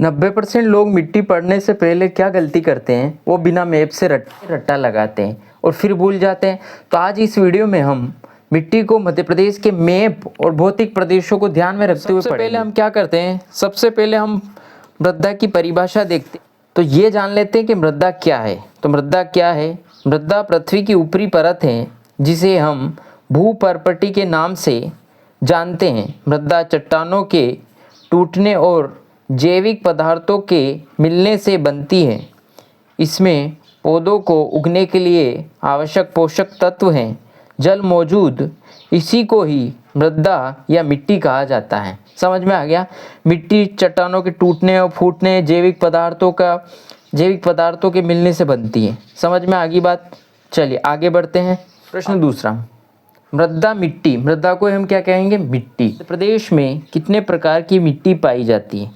90% लोग मिट्टी पढ़ने से पहले क्या गलती करते हैं, वो बिना मैप से रट्टा लगाते हैं और फिर भूल जाते हैं। तो आज इस वीडियो में हम मिट्टी को मध्य प्रदेश के मैप और भौतिक प्रदेशों को ध्यान में रखते हुए पढ़ेंगे। पहले हम क्या करते हैं, सबसे पहले हम मृदा की परिभाषा देखते हैं। तो ये जान लेते हैं कि मृदा क्या है। तो मृदा क्या है? मृदा पृथ्वी की ऊपरी परत है जिसे हम भूपर्पटी के नाम से जानते हैं। मृदा चट्टानों के टूटने और जैविक पदार्थों के मिलने से बनती है। इसमें पौधों को उगने के लिए आवश्यक पोषक तत्व हैं। जल मौजूद, इसी को ही मृदा या मिट्टी कहा जाता है। समझ में आ गया? मिट्टी चट्टानों के टूटने और फूटने, जैविक पदार्थों के मिलने से बनती है। समझ में आ गई बात? चलिए आगे बढ़ते हैं। प्रश्न दूसरा, मृदा को हम क्या कहेंगे? मिट्टी। मध्य प्रदेश में कितने प्रकार की मिट्टी पाई जाती है?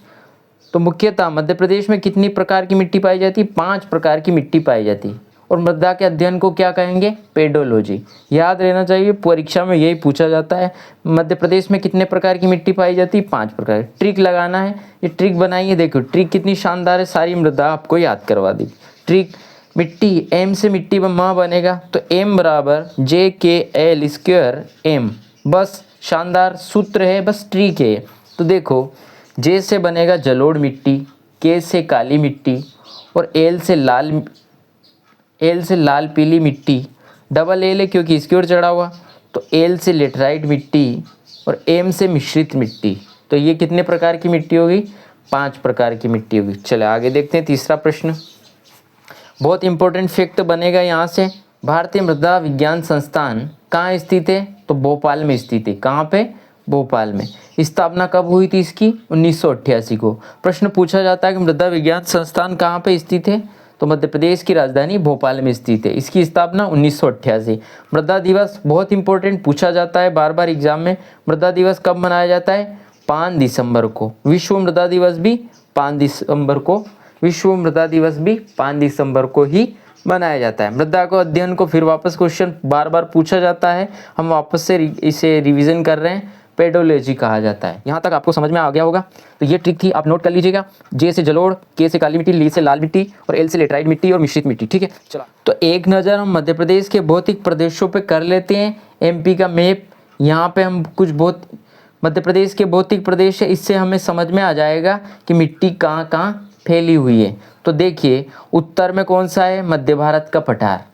तो मुख्यतः मध्य प्रदेश में कितनी प्रकार की मिट्टी पाई जाती है? 5 प्रकार की मिट्टी पाई जाती है। और मृदा के अध्ययन को क्या कहेंगे? पेडोलॉजी। याद रहना चाहिए, परीक्षा में यही पूछा जाता है। मध्य प्रदेश में कितने प्रकार की मिट्टी पाई जाती है? 5 प्रकार। ट्रिक लगाना है, ये ट्रिक बनाइए। देखो ट्रिक कितनी शानदार है, सारी मृदा आपको याद करवा दी। ट्रिक, मिट्टी, एम से मिट्टी में बनेगा तो m बराबर JKL² m। बस शानदार सूत्र है, बस ट्रिक है। तो देखो J से बनेगा जलोढ़ मिट्टी, K से काली मिट्टी और L से लाल पीली मिट्टी। डबल L है क्योंकि इसकी ओर चढ़ा हुआ, तो L से लेटराइट मिट्टी और M से मिश्रित मिट्टी। तो ये कितने प्रकार की मिट्टी होगी? 5 प्रकार की मिट्टी होगी। चले आगे देखते हैं तीसरा प्रश्न। बहुत इंपॉर्टेंट फैक्ट बनेगा यहाँ से। भारतीय मृदा विज्ञान संस्थान कहाँ स्थित है? तो भोपाल में स्थित है। कहाँ पे? भोपाल में। स्थापना कब हुई थी इसकी? 1988 को। प्रश्न पूछा जाता है कि मृदा विज्ञान संस्थान कहाँ पे स्थित है? तो मध्य प्रदेश की राजधानी भोपाल में स्थित है। इसकी स्थापना 1988। मृदा दिवस बहुत इंपॉर्टेंट पूछा जाता है बार बार एग्जाम में। मृदा दिवस कब मनाया जाता है? 5 दिसंबर को। विश्व मृदा दिवस भी 5 दिसंबर को। विश्व मृदा दिवस भी 5 दिसंबर को ही मनाया जाता है। मृदा को अध्ययन को फिर वापस क्वेश्चन बार बार पूछा जाता है, हम वापस से इसे रिवीजन कर रहे हैं। पेडोलॉजी कहा जाता है। यहाँ तक आपको समझ में आ गया होगा। तो ये ट्रिक थी, आप नोट कर लीजिएगा। J से जलोढ़, K से काली मिट्टी, L से लाल मिट्टी और L से लेटराइट मिट्टी और मिश्रित मिट्टी। ठीक है, चलो तो एक नज़र हम मध्य प्रदेश के भौतिक प्रदेशों पे कर लेते हैं। MP का मैप, यहाँ पे हम कुछ मध्य प्रदेश के भौतिक प्रदेश है, इससे हमें समझ में आ जाएगा कि मिट्टी कहाँ कहाँ फैली हुई है। तो देखिए उत्तर में कौन सा है? मध्य भारत का पठार।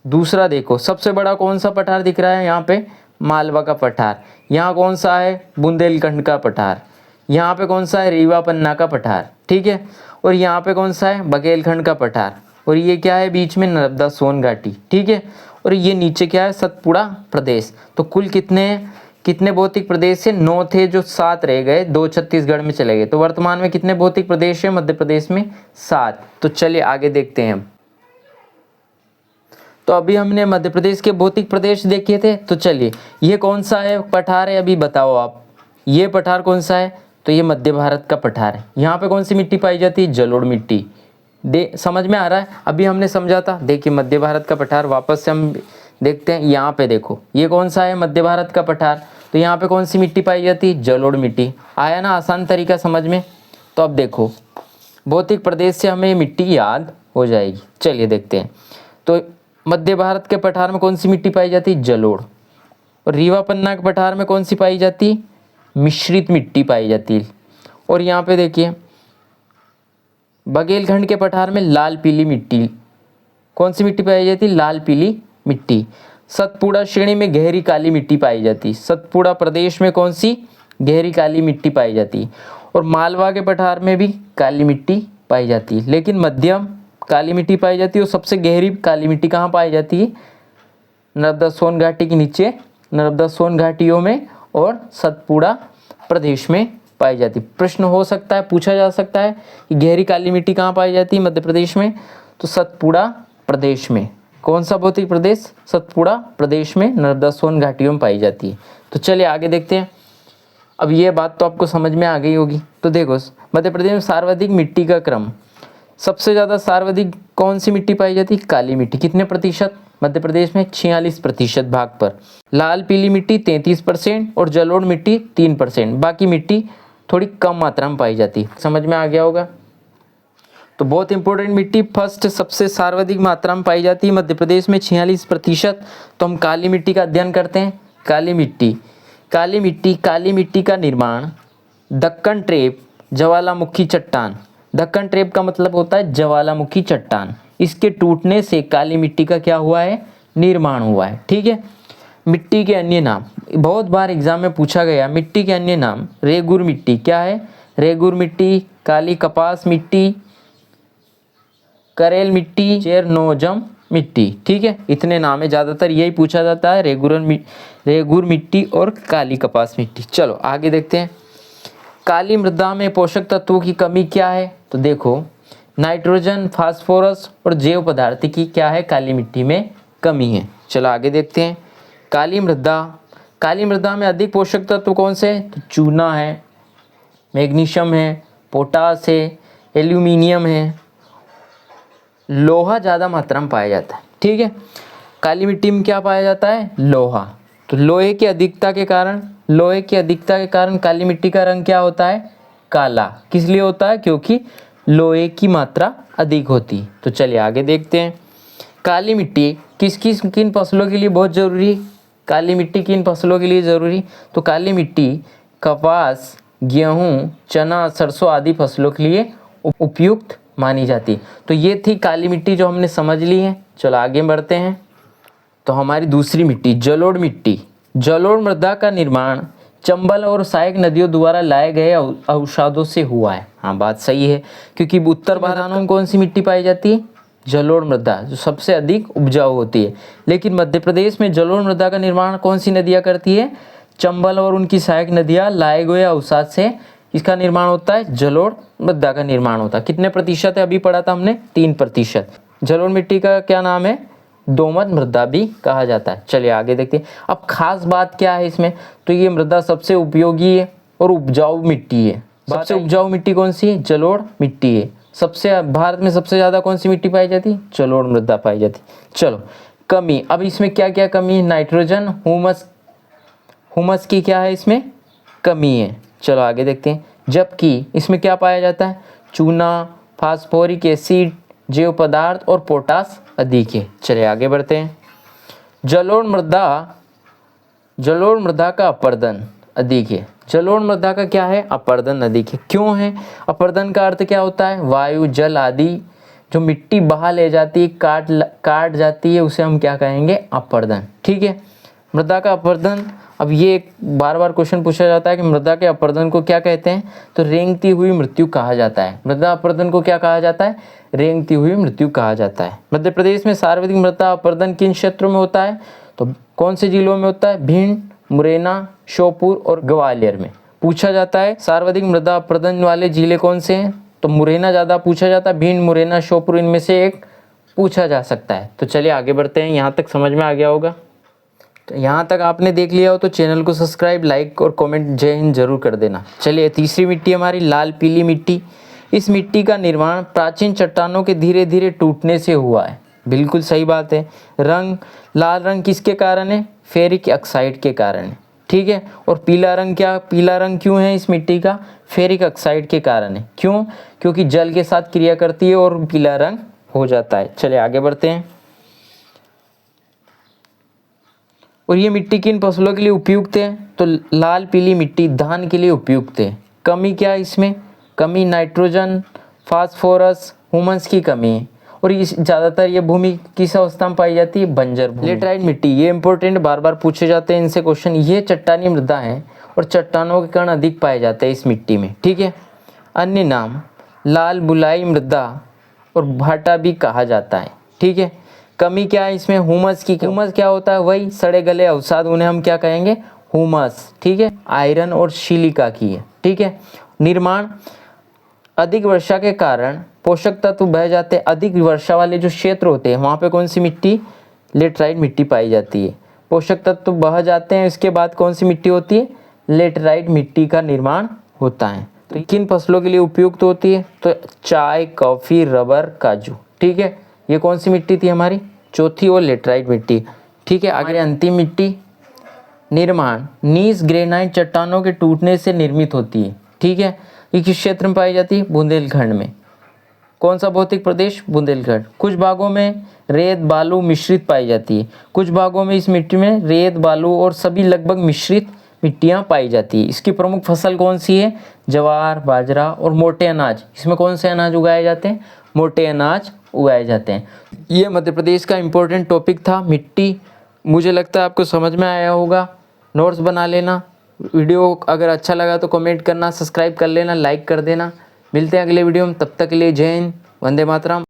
दूसरा देखो सबसे बड़ा कौन सा पठार दिख रहा है? यहाँ पे मालवा का पठार। यहाँ कौन सा है? बुंदेलखंड का पठार। यहाँ पे कौन सा है? रीवा पन्ना का पठार। ठीक है, और यहाँ पे कौन सा है? बघेलखंड का पठार। और ये क्या है? बीच में नर्मदा सोन घाटी। ठीक है, और ये नीचे क्या है? सतपुड़ा प्रदेश। तो कुल कितने भौतिक प्रदेश है? 9 थे, जो 7 रह गए, 2 छत्तीसगढ़ में चले गए। तो वर्तमान में कितने भौतिक प्रदेश है मध्य प्रदेश में? 7। तो चलिए आगे देखते हैं हम। तो अभी हमने मध्य प्रदेश के भौतिक प्रदेश देखे थे। तो चलिए ये कौन सा है पठार है? अभी बताओ आप, ये पठार कौन सा है? तो ये मध्य भारत का पठार है। यहाँ पे कौन सी मिट्टी पाई जाती है? जलोढ़ मिट्टी। समझ में आ रहा है? अभी हमने समझा था। देखिए मध्य भारत का पठार वापस से हम देखते हैं। यहाँ पे देखो ये कौन सा है? मध्य भारत का पठार। तो यहाँ पे कौन सी मिट्टी पाई जाती है? जलोढ़ मिट्टी। आया ना आसान तरीका समझ में? तो अब देखो भौतिक प्रदेश से हमें मिट्टी याद हो जाएगी। चलिए देखते हैं। तो मध्य भारत के पठार में कौन सी मिट्टी पाई जाती है? जलोढ़। और रीवा पन्ना के पठार में कौन सी पाई जाती है? मिश्रित मिट्टी पाई जाती है। और यहाँ पे देखिए बघेलखंड के पठार में लाल पीली मिट्टी। कौन सी मिट्टी पाई जाती है? लाल पीली मिट्टी। सतपुड़ा श्रेणी में गहरी काली मिट्टी पाई जाती है। सतपुड़ा प्रदेश में कौन सी? गहरी काली मिट्टी पाई जाती है। और मालवा के पठार में भी काली मिट्टी पाई जाती है, लेकिन मध्यम काली मिट्टी पाई जाती है। और सबसे गहरी काली मिट्टी कहाँ पाई जाती है? नर्मदा सोन घाटी के नीचे, नर्मदा सोन घाटियों में और सतपुड़ा प्रदेश में पाई जाती है। प्रश्न हो सकता है, पूछा जा सकता है कि गहरी काली मिट्टी कहाँ पाई जाती है मध्य प्रदेश में? तो सतपुड़ा प्रदेश में। कौन सा भौतिक प्रदेश? सतपुड़ा प्रदेश में नर्मदा सोन घाटियों में पाई जाती है। तो चलिए आगे देखते हैं। अब ये बात तो आपको समझ में आ गई होगी। तो देखो मध्य प्रदेश में सर्वाधिक मिट्टी का क्रम, सबसे ज़्यादा सर्वाधिक कौन सी मिट्टी पाई जाती है? काली मिट्टी। कितने प्रतिशत? मध्य प्रदेश में 46% भाग पर। लाल पीली मिट्टी 33% और जलोढ़ मिट्टी 3%। बाकी मिट्टी थोड़ी कम मात्रा में पाई जाती है। समझ में आ गया होगा। तो बहुत इंपॉर्टेंट मिट्टी फर्स्ट सबसे सर्वाधिक मात्रा में पाई जाती है मध्य प्रदेश में 46%। तो हम काली मिट्टी का अध्ययन करते हैं। काली मिट्टी का निर्माण दक्कन ट्रेप ज्वालामुखी चट्टान, दक्कन ट्रेप का मतलब होता है ज्वालामुखी चट्टान, इसके टूटने से काली मिट्टी का क्या हुआ है, निर्माण हुआ है। ठीक है। मिट्टी के अन्य नाम, बहुत बार एग्जाम में पूछा गया मिट्टी के अन्य नाम। रेगुर मिट्टी क्या है, रेगुर मिट्टी, काली कपास मिट्टी, करेल मिट्टी, चेरनोजम मिट्टी। ठीक है, इतने नाम है, ज़्यादातर यही पूछा जाता है, रेगुर मिट्टी और काली कपास मिट्टी। चलो आगे देखते हैं। काली मृदा में पोषक तत्वों की कमी क्या है, तो देखो नाइट्रोजन, फास्फोरस और जैव पदार्थ की क्या है, काली मिट्टी में कमी है। चलो आगे देखते हैं। काली मृदा में अधिक पोषक तत्व कौन से, तो चूना है, मैग्नीशियम है, पोटास है, एल्यूमिनियम है, लोहा ज़्यादा मात्रा में पाया जाता है। ठीक है, काली मिट्टी में क्या पाया जाता है, लोहा। तो लोहे की अधिकता के कारण काली मिट्टी का रंग क्या होता है, काला। किस लिए होता है, क्योंकि लोहे की मात्रा अधिक होती है। तो चलिए आगे देखते हैं। काली मिट्टी किन फसलों के लिए बहुत ज़रूरी, काली मिट्टी किन फसलों के लिए ज़रूरी, तो काली मिट्टी कपास, गेहूँ, चना, सरसों आदि फसलों के लिए उपयुक्त मानी जाती। तो ये थी काली मिट्टी जो हमने समझ ली है। चलो आगे बढ़ते हैं। तो हमारी दूसरी मिट्टी जलोढ़ मिट्टी। जलोढ़ मृदा का निर्माण चंबल और सहायक नदियों द्वारा लाए गए अवसादों से हुआ है। हाँ, बात सही है, क्योंकि उत्तर भारत में कौन सी मिट्टी पाई जाती है, जलोढ़ मृदा, जो सबसे अधिक उपजाऊ होती है। लेकिन मध्य प्रदेश में जलोढ़ मृदा का निर्माण कौन सी नदियाँ करती है, चंबल और उनकी सहायक नदियाँ लाए गए अवसाद से इसका निर्माण होता है, जलोढ़ मृदा का निर्माण होता है। कितने प्रतिशत है, अभी पढ़ा था हमने, 3%। जलोढ़ मिट्टी का क्या नाम है, दोमट मृदा भी कहा जाता है। चलिए आगे देखते हैं। अब खास बात क्या है इसमें, तो ये मृदा सबसे उपयोगी है और उपजाऊ मिट्टी है। सबसे उपजाऊ मिट्टी कौन सी है, जलोढ़ मिट्टी है। सबसे भारत में सबसे ज़्यादा कौन सी मिट्टी पाई जाती है, जलोढ़ मृदा पाई जाती। चलो कमी, अब इसमें क्या क्या कमी है, नाइट्रोजन, हुमस की क्या है, इसमें कमी है। चलो आगे देखते हैं। जबकि इसमें क्या पाया जाता है, चूना, फास्फोरिक एसिड, जैव पदार्थ और पोटास अधिक है। चलिए आगे बढ़ते हैं। जलोढ़ मृदा का अपरदन अधिक है। जलोढ़ मृदा का क्या है, अपरदन अधिक है। क्यों है, अपरदन का अर्थ क्या होता है, वायु, जल आदि जो मिट्टी बहा ले जाती है, काट जाती है, उसे हम क्या कहेंगे, अपरदन। ठीक है, मृदा का अपरदन। अब ये एक बार बार क्वेश्चन पूछा जाता है कि मृदा के अपरदन को क्या कहते हैं, तो रेंगती हुई मृत्यु कहा जाता है। मृदा अपरदन को क्या कहा जाता है, रेंगती हुई मृत्यु कहा जाता है। मध्य प्रदेश में सर्वाधिक मृदा अपरदन किन क्षेत्रों में होता है, तो कौन से जिलों में होता है, भिंड, मुरैना, श्योपुर और ग्वालियर में पूछा जाता है। सर्वाधिक मृदा अपरदन वाले जिले कौन से हैं, तो मुरैना ज़्यादा पूछा जाता है, भिंड, मुरैना, श्योपुर इनमें से एक पूछा जा सकता है। तो चलिए आगे बढ़ते हैं। यहाँ तक समझ में आ गया होगा। तो यहाँ तक आपने देख लिया हो तो चैनल को सब्सक्राइब, लाइक और कमेंट जय हिंद जरूर कर देना। चलिए तीसरी मिट्टी हमारी लाल पीली मिट्टी। इस मिट्टी का निर्माण प्राचीन चट्टानों के धीरे धीरे टूटने से हुआ है। बिल्कुल सही बात है। लाल रंग किसके कारण है, फेरिक ऑक्साइड के कारण है। ठीक है, और पीला रंग क्यों है इस मिट्टी का, फेरिक ऑक्साइड के कारण है। क्यों, क्योंकि जल के साथ क्रिया करती है और पीला रंग हो जाता है। चलिए आगे बढ़ते हैं। और ये मिट्टी किन फसलों के लिए उपयुक्त है, तो लाल पीली मिट्टी धान के लिए उपयुक्त है। कमी क्या है इसमें, कमी नाइट्रोजन, फास्फोरस, ह्यूमस की कमी है। और ये ज़्यादातर ये भूमि किस अवस्था में पाई जाती है, बंजर भूमि। लेटराइट मिट्टी, ये इंपॉर्टेंट, बार बार पूछे जाते हैं इनसे क्वेश्चन। ये चट्टानी मृदा है और चट्टानों के कण अधिक पाए जाते हैं इस मिट्टी में। ठीक है, अन्य नाम लाल बुलाई मृदा और भाटा भी कहा जाता है। ठीक है, कमी क्या है इसमें, ह्यूमस की। ह्यूमस क्या होता है, वही सड़े गले अवसाद, उन्हें हम क्या कहेंगे, ह्यूमस। ठीक है, आयरन और सिलिका की है। ठीक है, निर्माण अधिक वर्षा के कारण पोषक तत्व बह जाते हैं। अधिक वर्षा वाले जो क्षेत्र होते हैं वहाँ पे कौन सी मिट्टी, लेटराइट मिट्टी पाई जाती है। पोषक तत्व बह जाते हैं, इसके बाद कौन सी मिट्टी होती है, लेटराइट मिट्टी का निर्माण होता है। तो किन फसलों के लिए उपयुक्त होती है, तो चाय, कॉफ़ी, रबर, काजू। ठीक है, ये कौन सी मिट्टी थी हमारी, चौथी और लेटराइट मिट्टी। ठीक है, आगे अंतिम मिट्टी। निर्माण नीस ग्रेनाइट चट्टानों के टूटने से निर्मित होती है। ठीक है। ये किस क्षेत्र में पाई जाती है? बुंदेलखंड में। कौन सा भौतिक प्रदेश? बुंदेलखंड। कुछ भागों में रेत बालू मिश्रित पाई जाती है, कुछ भागों में इस मिट्टी में रेत बालू और सभी लगभग मिश्रित मिट्टियाँ पाई जाती है। इसकी प्रमुख फसल कौन सी है? ज्वार, बाजरा और मोटे अनाज। इसमें कौन से अनाज उगाए जाते हैं? मोटे अनाज उगाए जाते हैं। ये मध्य प्रदेश का इम्पोर्टेंट टॉपिक था, मिट्टी। मुझे लगता है आपको समझ में आया होगा। नोट्स बना लेना। वीडियो अगर अच्छा लगा तो कमेंट करना, सब्सक्राइब कर लेना, लाइक कर देना। मिलते हैं अगले वीडियो में, तब तक के लिए जय हिंद, वंदे मातरम।